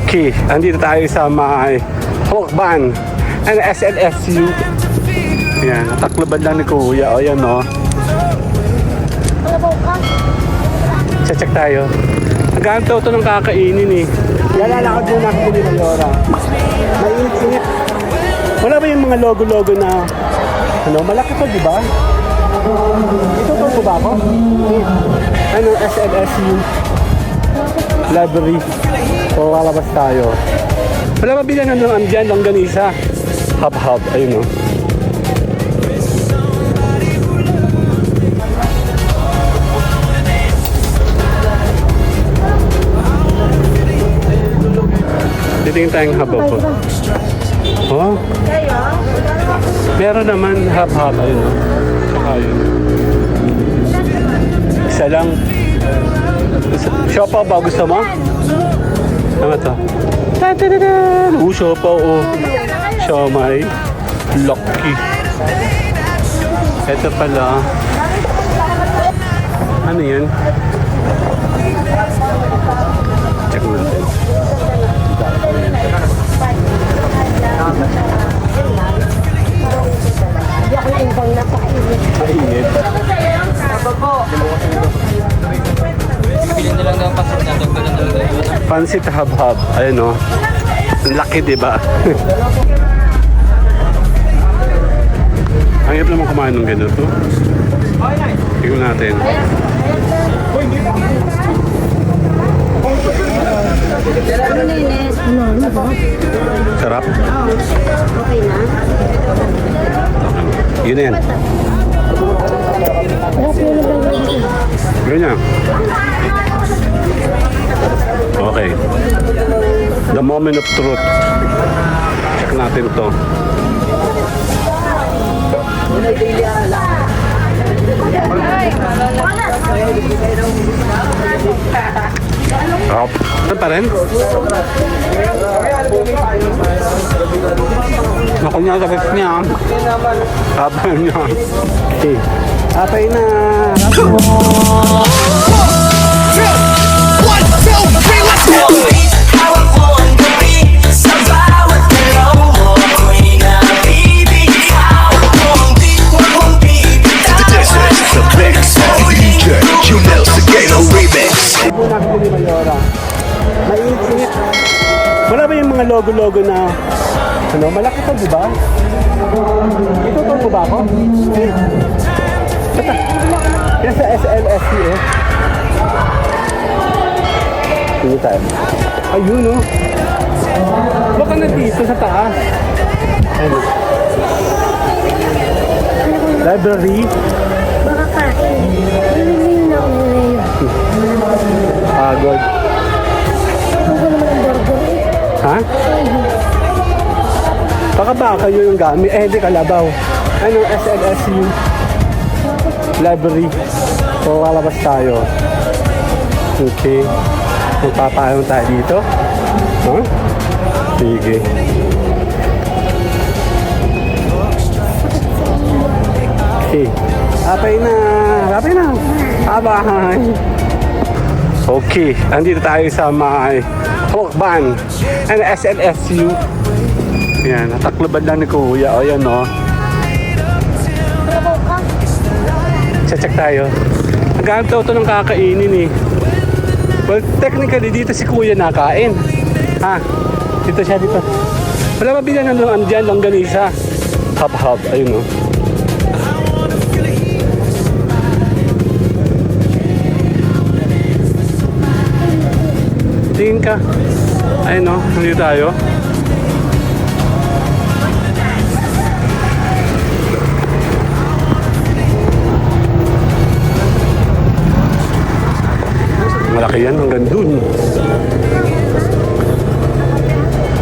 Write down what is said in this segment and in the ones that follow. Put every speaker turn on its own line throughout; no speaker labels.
Okay, andito tayo sa may Hawkban and SLSU. Yan, natakloban lang ni Kuya. O yan o. Check tayo. Hanggang daw ito ng kakainin eh. Lalakad muna ako ni Mayora. Mainit-init. Wala ba yung mga logo-logo na ano, malaki to, di ba? Ito po ba ako? Ano, SLSU Library. O lalabas tayo. Wala ba bilang ng andyan, longganisa? Hub-hub, ayun o. Titingin tayong hub-hub. Oh. Meron naman hub-hub, ayun o. Saka yun. Isa lang. Siopaw ba? Gusto mo? Ano to? Siopaw o. Siomay. Lucky. Ito pala. Ano yan? Check natin.
Hindi ako yung ibang napakainit.
Mainit.
Bilhin na lang ng pasit na dog na lang.
Pansit hub-hub. Ayun o. Ang laki, diba? Ang hirap naman kumain ng ganito. Tingnan natin.
Ano na yun? Ano ba?
Sarap.
Okay na?
Yun na yan. Ganyan. Okay. The moment of truth. Check natin to. Up. Ano pa rin? Naku niya, sakit niya. Kapal niya. Okay. Atay na. Muna ako ni Mayora. Mainit-init. Wala ba yung mga logo-logo na ano, malaki to, di ba? Ito po ba ako? Yan sa SLSU eh. Hindi tayo. Ayun o. Baka nandito sa taas. Ayun. Library.
Baka kain. Hindi na ako ngayon.
Agod.
Ako naman ang burger eh.
Ha? Baka baka yun yung gamit. Eh, hindi kalabaw. Ano, SLSU Library. O, lalabas tayo. Okay. Magpapayong tayo dito. Huh? Sige. Okay. Apay na. Apay na. Abay. Okay. Andito tayo sa may Hawkban and SLSU. Yan. Natakloban lang ni Kuya. O, yan o. Check tayo. Hanggang daw ito ng kakainin eh. Well, technically, dito si Kuya nakain. Ha? Dito siya dito. Wala ba bilang ng andyan, longganisa? Hub-hub. Ayun o. Tingin ka. Ayun o. Nandito tayo. Malaki yan hanggang dun.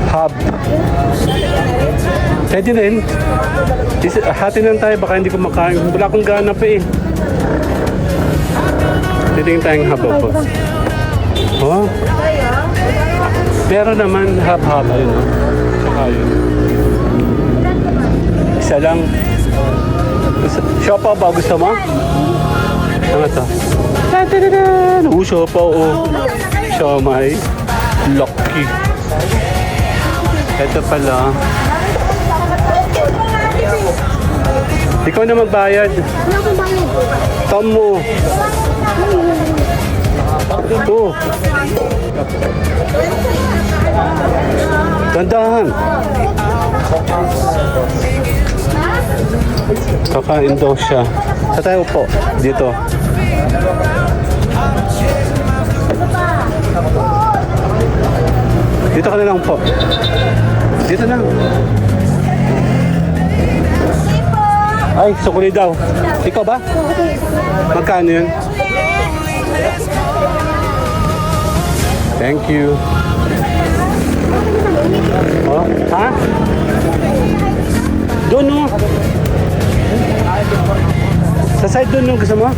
Hub. Pwede rin. Hati lang tayo, baka hindi ko makain. Wala akong gana pa eh. Titingin tayong hub-hub. Oh. Meron naman hub-hub. Ayun o. Saka yun. Isa lang. Siopaw ba? Gusto mo? Ano to? Siopaw o. Siomay. Lucky. Ito pala. Ikaw na magbayad.
Ano akong bayad?
Tom mo. Ito. Gandahan. Kakain daw siya. Sa tayo po. Dito. Dito ka na lang po. Dito na. Ay, sukuli daw. Ikaw ba? Magkano yun? Thank you. Oh, ha? Doon no? Sa side doon yung gusto mo?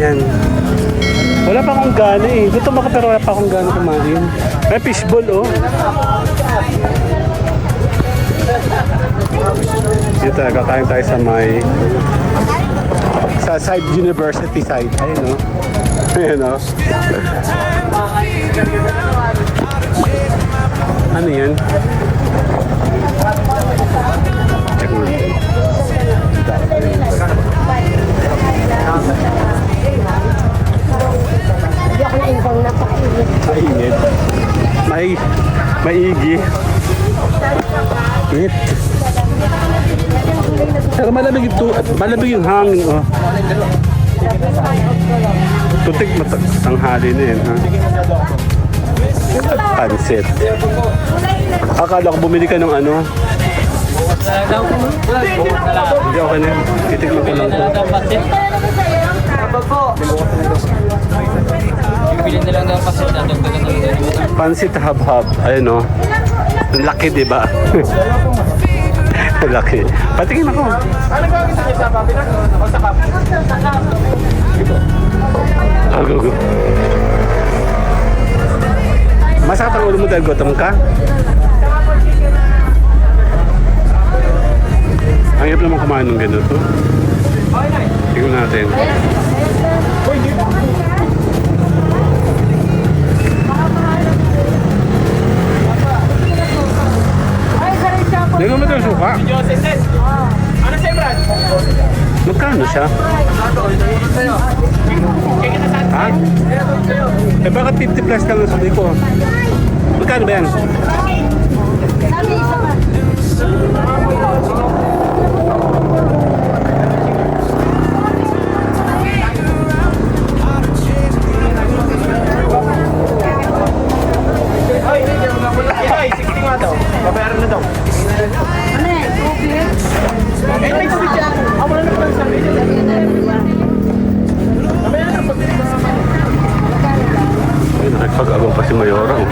Yan. Wala pa akong gana eh. Gutom ako pero wala pa akong gana kumain. May fishball oh. Dito kakain tayo sa may sa side university side. Ayun oh. Ayun oh. Ano yan? Check mo natin.
Hindi ako na-inform na pakainit.
Mainit. Maigi. Init. Pero malamig ito. Malamig yung hangin. Oh. Tutik tanghali na yan. Ha? Pansit. Akala ko bumili ka ng ano. Hindi okay na. Titignan ko lang ito.
Bilhin na lang daw kasi dadagdagan na lang.
Pansit hab-hab. Ayun o. Ang laki, di ba? Laki. Patingin ako. Go. Masakit ang ulo mo dahil gutom ka? Ang hirap naman kumain ng ganito. Tingnan natin. Tingnan mo ito yung suka.
Ano sa'yo, Brad?
Magkano siya? Ha? Eh bakit 50 plus lang ang sabi ko? Magkano ba yan?
Ay, 60 nga daw. Babayaran na daw.
Ano yan? Tubig?
Eh, may tubig dyan. Wala na pala sa amin.
Ay, nakipag-agaw pa si Mayora. Oh.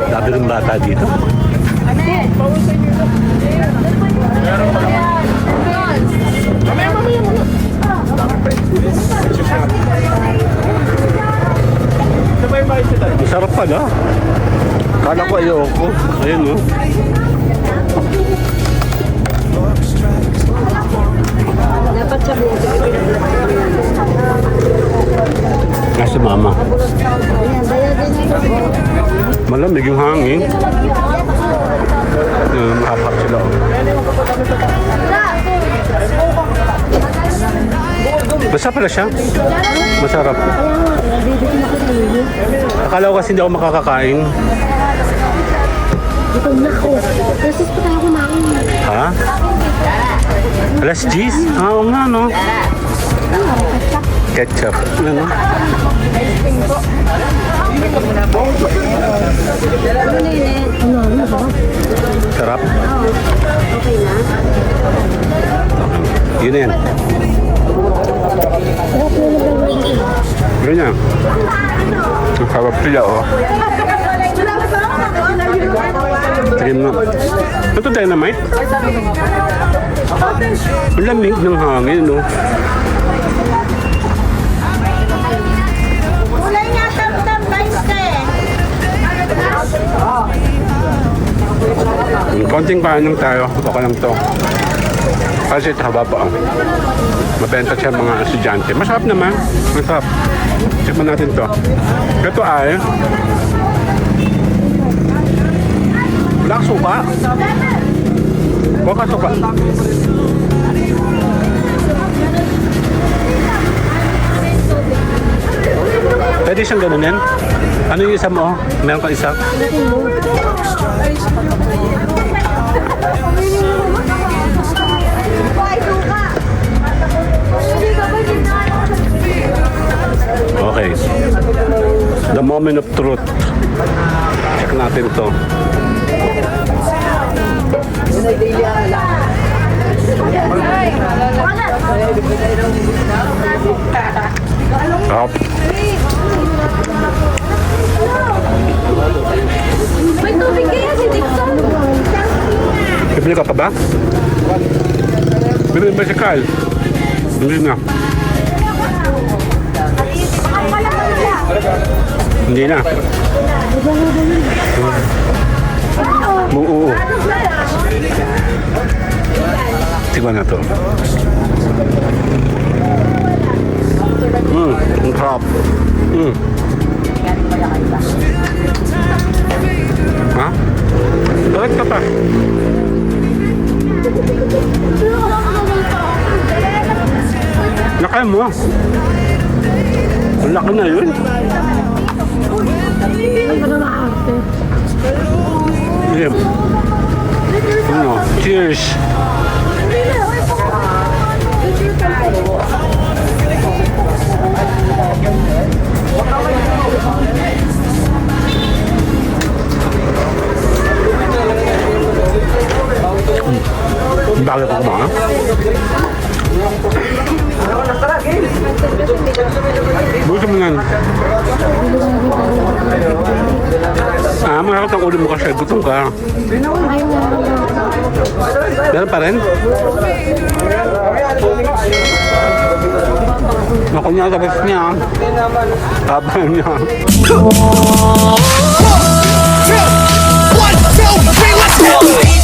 Dami rin bata dito. Masarap pala. Kala ko ayoko. Ayun oh.
Dapat sa buto.
Nasa mama.
Ayan, bayadan niyo.
Malamig yung hangin. Mahapap sila. Oh. Masarap pala siya. Masarap. Akala ko kasi hindi ako makakakain.
Gutom na ako. Kasi pa tayo kumain.
Ha? Alas 10? Oo nga no. Ketchup. Ano?
Ano ba?
Sarap.
Okay na?
Yun na yan. Ganyan. Ang sarap sila oh. Sige na. Ito dynamite. Ang lamig ng hangin no.
Kulay nga tam-tam 20.
Konting kain lang tayo. Okay lang to. Kasi ito haba pa. Mabenta siya mga estudyante. Masarap naman. Masarap. Tikman natin to. Ito ay wala kang suka. Wala kang suka. Pwede siyang ganunin? Ano yung isa mo? Meron ka isa? Okay. The moment of truth. Check natin to. Up.
May tubig kaya si Dixon.
Bibili ka pa ba? Bibili ba si Kyle? Hindi na. Hindi na. Oo. Tignan na to. Ang sarap. Ha? Bakit ka pa? Nakaya mo. Ang laki na yun. Sige. Ano? Cheers. Bagay ko kumain. Gusto mo yan. Mahakot ang ulo mo kasi. Gutom ka. Meron pa rin? Ako niya, tapos niya. Tapos niya.
1, 2, 3, let's go!